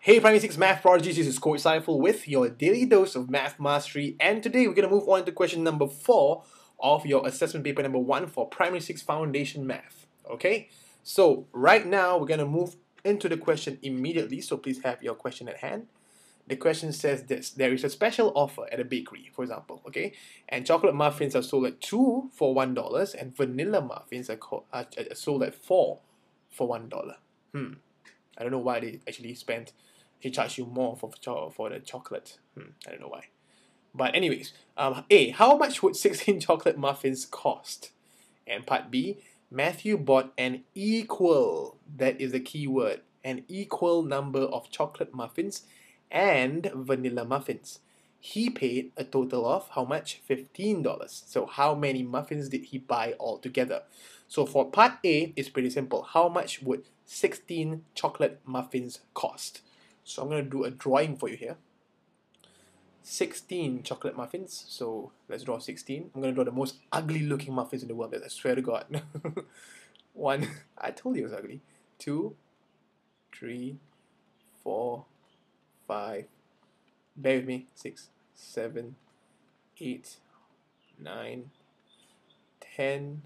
Hey Primary 6 Math Prodigies, this is Coach Saiful with your daily dose of math mastery, and today we're going to move on to question number 4 of your assessment paper number 1 for Primary 6 Foundation Math. Okay, so right now we're going to move into the question immediately, so please have your question at hand. The question says this: there is a special offer at a bakery, for example, okay, and chocolate muffins are sold at 2 for $1 and vanilla muffins are sold at 4 for $1. I don't know why they actually charge you more for the chocolate. I don't know why. But anyways, A, how much would 16 chocolate muffins cost? And part B, Matthew bought an equal, that is the key word, an equal number of chocolate muffins and vanilla muffins. He paid a total of how much? $15. So how many muffins did he buy altogether? So for part A, it's pretty simple. How much would 16 chocolate muffins cost? So I'm going to do a drawing for you here. 16 chocolate muffins. So let's draw 16. I'm going to draw the most ugly looking muffins in the world. I swear to God. 1, I told you it was ugly. 2, 3, 4, 5, bear with me, 6, 7, 8, 9, 10,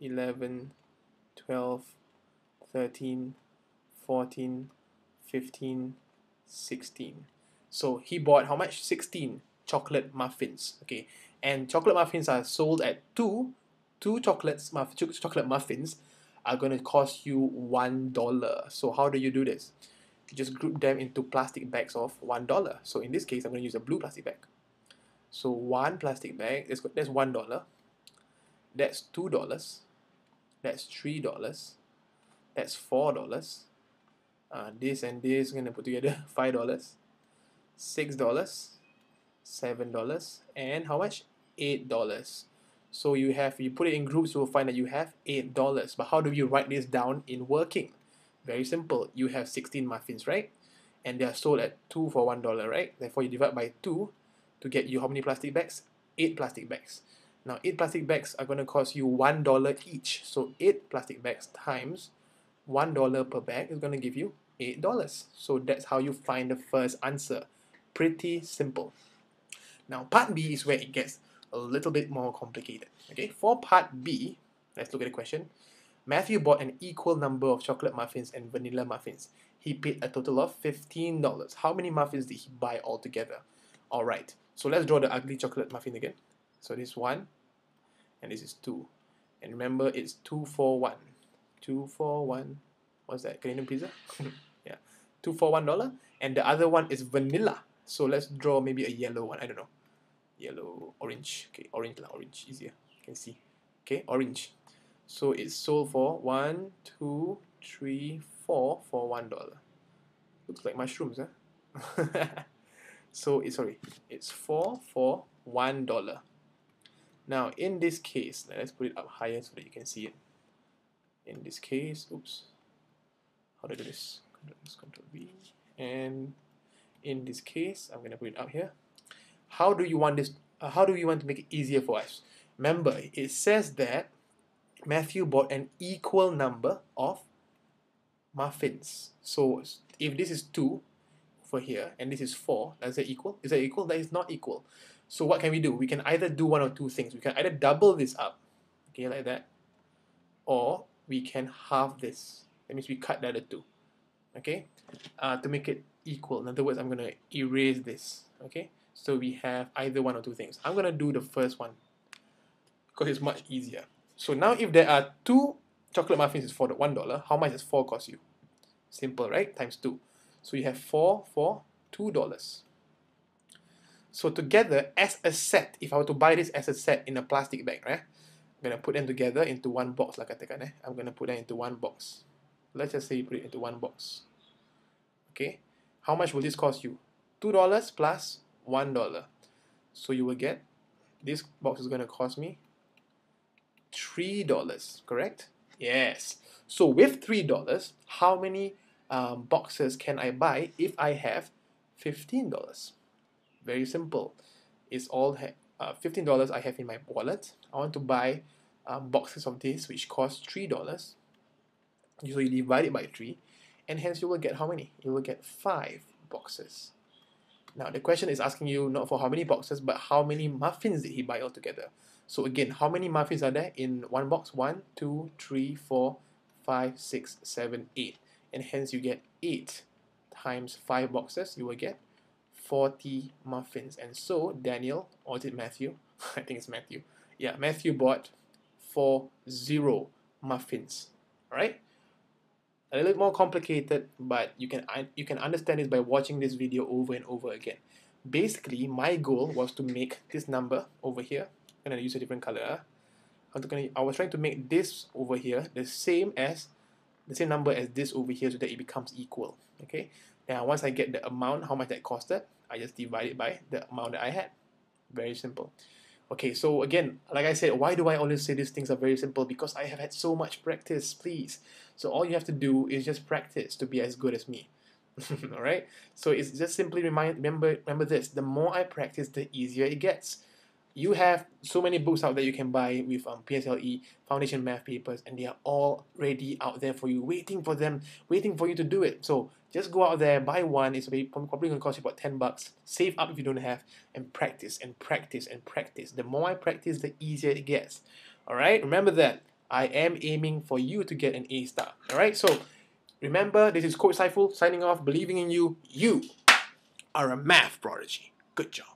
11, 12, 13, 14, 15, 16. So he bought how much? 16 chocolate muffins. Okay, and chocolate muffins are sold at two chocolate muffins are going to cost you $1. So how do you do this? You just group them into plastic bags of $1. So in this case, I'm going to use a blue plastic bag. So one plastic bag, that's $1. That's $2. That's $3. That's $4. This and this going to put together $5, $6, $7, and how much? $8. So you put it in groups, you will find that you have $8. But how do you write this down in working? Very simple. You have 16 muffins, right? And they are sold at 2 for $1, right? Therefore, you divide by 2 to get you how many plastic bags? 8 plastic bags. Now, 8 plastic bags are going to cost you $1 each. So 8 plastic bags times $1 per bag is going to give you $8. So that's how you find the first answer. Pretty simple. Now, part B is where it gets a little bit more complicated. Okay, for part B, let's look at the question. Matthew bought an equal number of chocolate muffins and vanilla muffins. He paid a total of $15. How many muffins did he buy altogether? Alright, so let's draw the ugly chocolate muffin again. So this is 1, and this is 2. And remember, it's 2 for 1. 2 for 1. What's that? Canadian pizza? Yeah. 2 for $1. And the other one is vanilla. So let's draw maybe a yellow one. I don't know. Yellow, orange. Okay, orange. Easier. You can see. Okay, orange. So it's sold for 1, 2, 3, 4 for $1. Looks like mushrooms, huh? So it's 4 for $1. Now in this case, let's put it up higher so that you can see it. In this case, oops, how do I do this? Control V. And in this case, I'm gonna put it up here. How do you want this? How do you want to make it easier for us? Remember, it says that Matthew bought an equal number of muffins. So if this is 2 over here and this is 4, is that equal? Is that equal? That is not equal. So what can we do? We can either do one or two things. We can either double this up, okay, like that, or we can halve this. That means we cut the other 2, okay, to make it equal. In other words, I'm going to erase this, okay? So we have either one or two things. I'm going to do the first one because it's much easier. So now if there are 2 chocolate muffins for the $1, how much does 4 cost you? Simple, right? Times 2. So you have 4 for $2. So together, as a set, if I were to buy this as a set in a plastic bag, right? I'm going to put them together into one box. I'm going to put them into one box. Let's just say you put it into one box. Okay? How much will this cost you? $2 plus $1. So you will get, this box is going to cost me $3, correct? Yes. So with $3, how many boxes can I buy if I have $15? Very simple. It's all $15 I have in my wallet. I want to buy boxes of this which cost $3. So you divide it by 3 and hence you will get how many? You will get 5 boxes. Now the question is asking you not for how many boxes, but how many muffins did he buy altogether. So again, how many muffins are there in one box? 1, 2, 3, 4, 5, 6, 7, 8. And hence you get 8 times 5 boxes, you will get 40 muffins. And so Daniel, or is it Matthew? I think it's Matthew. Yeah, Matthew bought 40 muffins. Alright? A little bit more complicated, but you can understand this by watching this video over and over again. Basically, my goal was to make this number over here. I'm gonna use a different color. I was trying to make this over here the same number as this over here, so that it becomes equal. Okay. Now, once I get the amount, how much that costed, I just divide it by the amount that I had. Very simple. Okay, so again, like I said, why do I always say these things are very simple? Because I have had so much practice, please. So all you have to do is just practice to be as good as me. Alright? So it's just simply remember this. The more I practice, the easier it gets. You have so many books out there you can buy with PSLE, foundation math papers, and they are all ready out there for you, waiting for you to do it. So just go out there, buy one. It's probably going to cost you about $10. Save up if you don't have, and practice and practice and practice. The more I practice, the easier it gets. All right, remember that. I am aiming for you to get an A star. All right, so remember, this is Coach Saiful signing off, believing in you. You are a math prodigy. Good job.